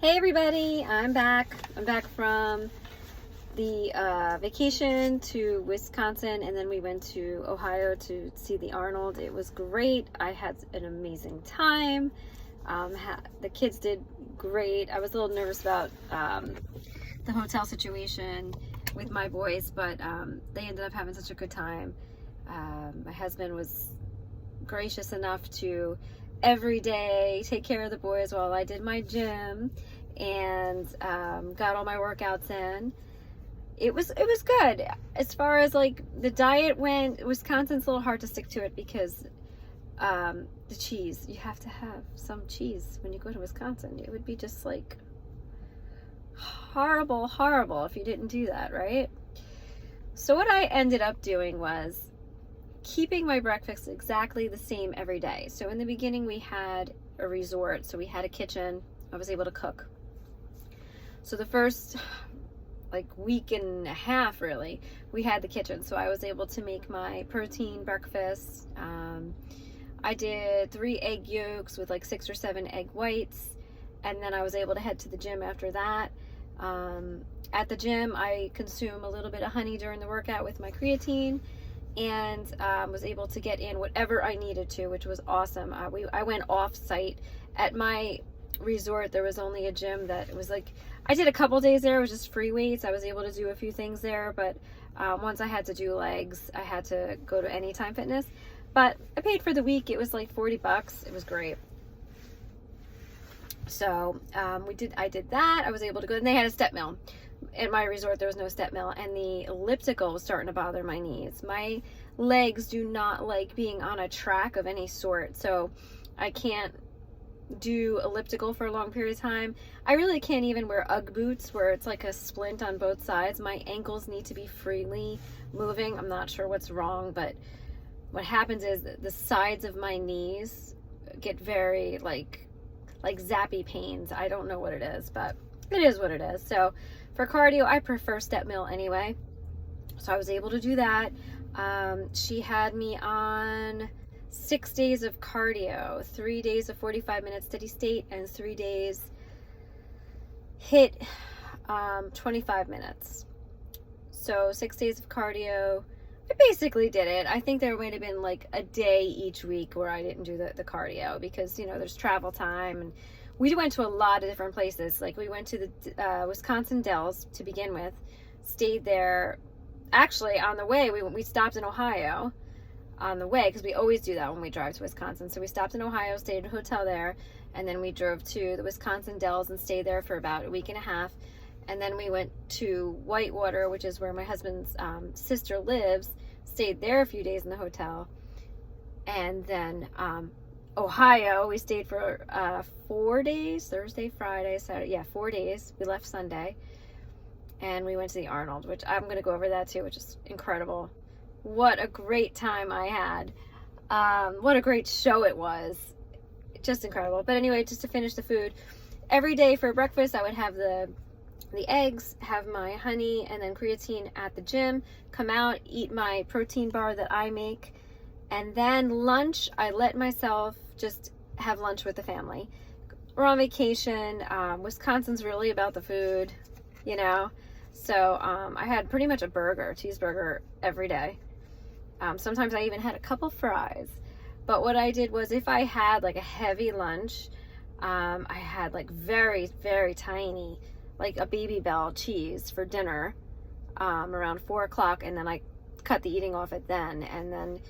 Hey everybody, I'm back. I'm back from the vacation to Wisconsin, and then we went to Ohio to see the Arnold. It was great. I had an amazing time. The kids did great. I was a little nervous about the hotel situation with my boys, but they ended up having such a good time. My husband was gracious enough to every day take care of the boys while I did my gym and got all my workouts in. It was good. As far as like the diet went, Wisconsin's a little hard to stick to it because the cheese, you have to have some cheese when you go to Wisconsin. It would be just like horrible if you didn't do that, right? So what I ended up doing was keeping my breakfast exactly the same every day. So in the beginning we had a resort, so we had a kitchen. I was able to cook. So the first like week and a half really, we had the kitchen. So I was able to make my protein breakfast. I did 3 egg yolks with like 6 or 7 egg whites. And then I was able to head to the gym after that. At the gym, I consume a little bit of honey during the workout with my creatine, and was able to get in whatever I needed to, which was awesome. I went off site at my resort. There was only a gym that was like, I did a couple days there. It was just free weights. I was able to do a few things there, but once I had to do legs, I had to go to Anytime Fitness. But I paid for the week. It was like $40. It was great. So I did that. I was able to go, and they had a step mill. At my resort, there was no step mill, and the elliptical was starting to bother my knees. My legs do not like being on a track of any sort, so I can't do elliptical for a long period of time. I really can't even wear Ugg boots where it's like a splint on both sides. My ankles need to be freely moving. I'm not sure what's wrong, but what happens is the sides of my knees get very like zappy pains. I don't know what it is, but it is what it is. So for cardio, I prefer step mill anyway. So I was able to do that. She had me on 6 days of cardio, 3 days of 45 minutes steady state, and 3 days hit 25 minutes. So 6 days of cardio. I basically did it. I think there might have been like a day each week where I didn't do the cardio because, you know, there's travel time, and we went to a lot of different places. Like we went to the Wisconsin Dells to begin with, stayed there. Actually, on the way, we stopped in Ohio on the way, because we always do that when we drive to Wisconsin. So we stopped in Ohio, stayed at a hotel there, and then we drove to the Wisconsin Dells and stayed there for about a week and a half. And then we went to Whitewater, which is where my husband's sister lives, stayed there a few days in the hotel. And then Ohio, we stayed for 4 days, Thursday, Friday, Saturday. Yeah, 4 days. We left Sunday. And we went to the Arnold, which I'm going to go over that too, which is incredible. What a great time I had. What a great show it was. Just incredible. But anyway, just to finish the food, every day for breakfast, I would have the eggs, have my honey and then creatine at the gym, come out, eat my protein bar that I make, and then lunch, I let myself just have lunch with the family. We're on vacation. Wisconsin's really about the food, you know, so I had pretty much a cheeseburger every day. Sometimes I even had a couple fries. But what I did was, if I had like a heavy lunch, I had like very, very tiny, like a Baby Bell cheese for dinner around 4 o'clock, and then I cut the eating off it then, and then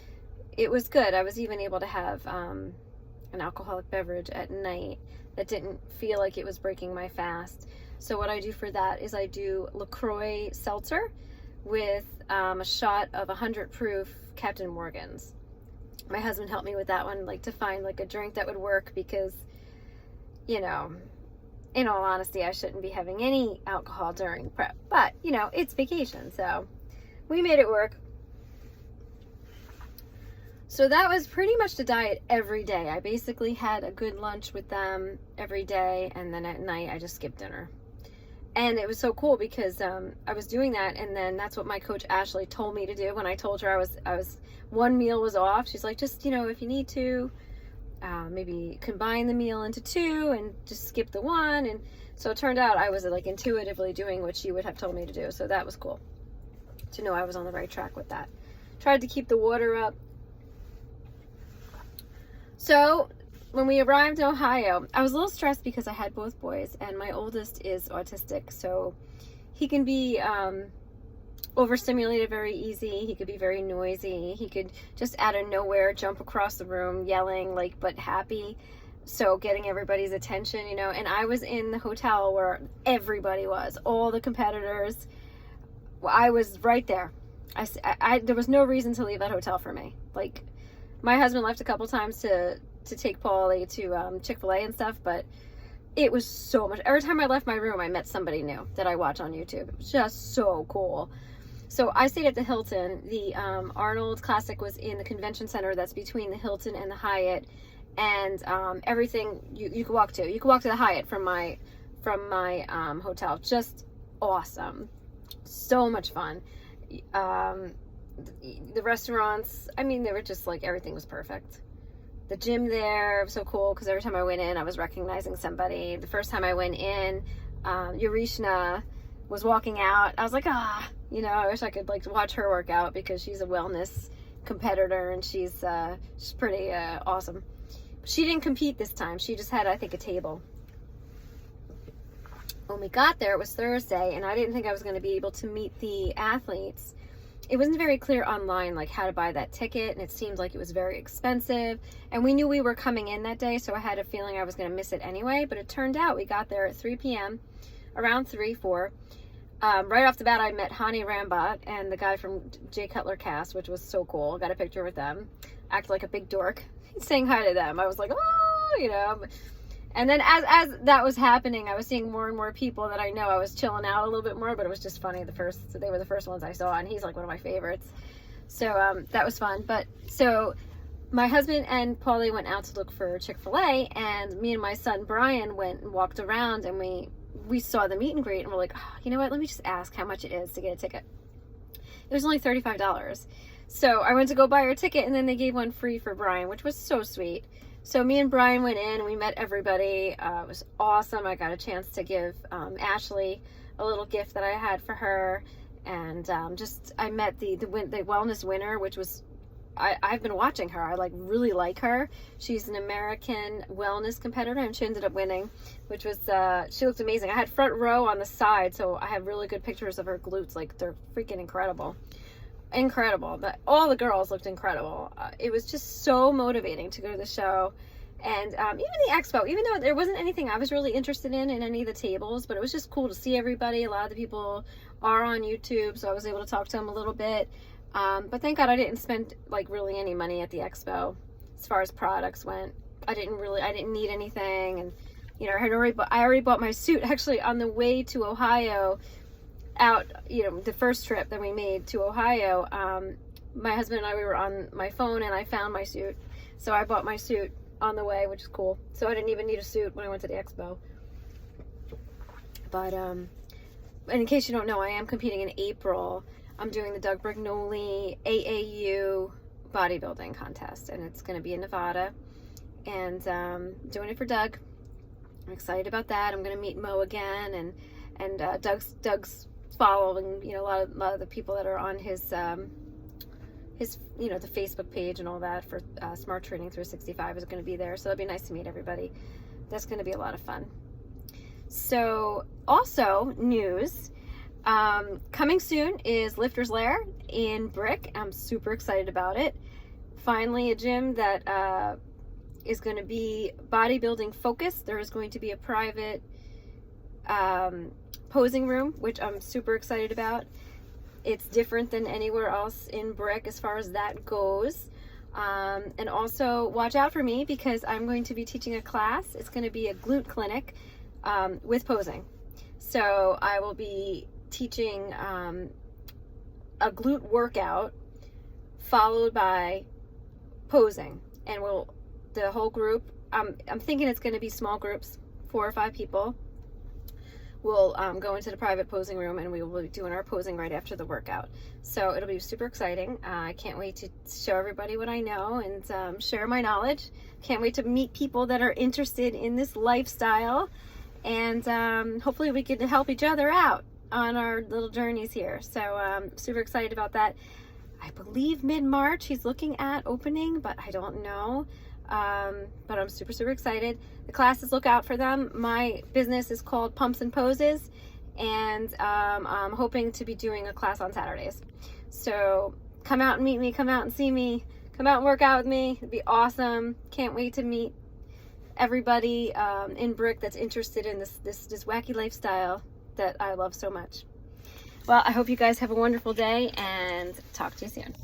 it was good. I was even able to have an alcoholic beverage at night that didn't feel like it was breaking my fast. So what I do for that is I do LaCroix seltzer with a shot of 100 proof Captain Morgan's. My husband helped me with that one, like to find like a drink that would work, because, you know, in all honesty, I shouldn't be having any alcohol during prep, but you know, it's vacation, so we made it work. So that was pretty much the diet every day. I basically had a good lunch with them every day, and then at night I just skipped dinner. And it was so cool because I was doing that, and then that's what my coach Ashley told me to do when I told her I was one meal was off. She's like, just, you know, if you need to, maybe combine the meal into 2 and just skip the 1. And so it turned out I was like intuitively doing what she would have told me to do. So that was cool to know I was on the right track with that. Tried to keep the water up. So when we arrived in Ohio, I was a little stressed because I had both boys, and my oldest is autistic, so he can be overstimulated very easy. He could be very noisy. He could just out of nowhere jump across the room yelling, like, but happy. So getting everybody's attention, you know. And I was in the hotel where everybody was, all the competitors. I was right there. There was no reason to leave that hotel for me. Like, my husband left a couple times to take Paulie to Chick-fil-A and stuff, but it was so much. Every time I left my room, I met somebody new that I watch on YouTube. It was just so cool. So I stayed at the Hilton. The Arnold Classic was in the convention center that's between the Hilton and the Hyatt, and everything you could walk to. You could walk to the Hyatt from my hotel. Just awesome. So much fun. The restaurants, I mean, they were just like, everything was perfect. The gym there was so cool because every time I went in, I was recognizing somebody. The first time I went in, Yurishna was walking out. I was like, you know, I wish I could like watch her work out because she's a wellness competitor and she's pretty awesome. She didn't compete this time. She just had, I think, a table. When we got there, it was Thursday, and I didn't think I was going to be able to meet the athletes. It wasn't very clear online, like, how to buy that ticket, and it seemed like it was very expensive. And we knew we were coming in that day, so I had a feeling I was going to miss it anyway. But it turned out we got there at 3 p.m., around 3, 4. Right off the bat, I met Hani Rambat and the guy from Jay Cutler Cast, which was so cool. Got a picture with them. Acted like a big dork, saying hi to them. I was like, oh, you know. And then as that was happening, I was seeing more and more people that I know. I was chilling out a little bit more, but it was just funny. They were the first ones I saw, and he's like one of my favorites. So that was fun. But so my husband and Paulie went out to look for Chick-fil-A, and me and my son Brian went and walked around, and we saw the meet and greet, and we're like, oh, you know what? Let me just ask how much it is to get a ticket. It was only $35. So I went to go buy her ticket, and then they gave one free for Brian, which was so sweet. So me and Brian went in and we met everybody. It was awesome. I got a chance to give Ashley a little gift that I had for her. And I met the wellness winner, which was, I've been watching her. I really like her. She's an American wellness competitor, and she ended up winning, which was, she looked amazing. I had front row on the side, so I have really good pictures of her glutes. Like, they're freaking incredible. But all the girls looked incredible. It was just so motivating to go to the show. And even the expo, even though there wasn't anything I was really interested in any of the tables, but it was just cool to see everybody. A lot of the people are on YouTube, so I was able to talk to them a little bit. But thank God I didn't spend really any money at the expo as far as products went. I didn't need anything. And you know, I already bought my suit actually on the way to Ohio. Out, you know, the first trip that we made to Ohio, my husband and I, we were on my phone, and I found my suit. So I bought my suit on the way, which is cool. So I didn't even need a suit when I went to the expo. But, and in case you don't know, I am competing in April. I'm doing the Doug Brignoli AAU bodybuilding contest, and it's going to be in Nevada. And doing it for Doug. I'm excited about that. I'm going to meet Mo again, and Doug's following, you know, a lot of the people that are on his you know, the Facebook page and all that for Smart Training 365 is going to be there. So it'll be nice to meet everybody. That's going to be a lot of fun. So also news, coming soon is Lifter's Lair in Brick. I'm super excited about it. Finally, a gym that is going to be bodybuilding focused. There is going to be a private posing room, which I'm super excited about. It's different than anywhere else in Brick as far as that goes. And also watch out for me because I'm going to be teaching a class. It's going to be a glute clinic with posing. So I will be teaching a glute workout followed by posing. And the whole group, I'm thinking it's going to be small groups, 4 or 5 people. we'll go into the private posing room and we will be doing our posing right after the workout. So it'll be super exciting. I can't wait to show everybody what I know and share my knowledge. Can't wait to meet people that are interested in this lifestyle, and hopefully we can help each other out on our little journeys here. So super excited about that. I believe mid-March he's looking at opening, but I don't know. But I'm super excited. The classes, look out for them. My business is called Pumps and Poses, and I'm hoping to be doing a class on Saturdays. So come out and meet me, come out and see me, come out and work out with me. It'd be awesome. Can't wait to meet everybody in Brick that's interested in this wacky lifestyle that I love so much. Well, I hope you guys have a wonderful day, and talk to you soon.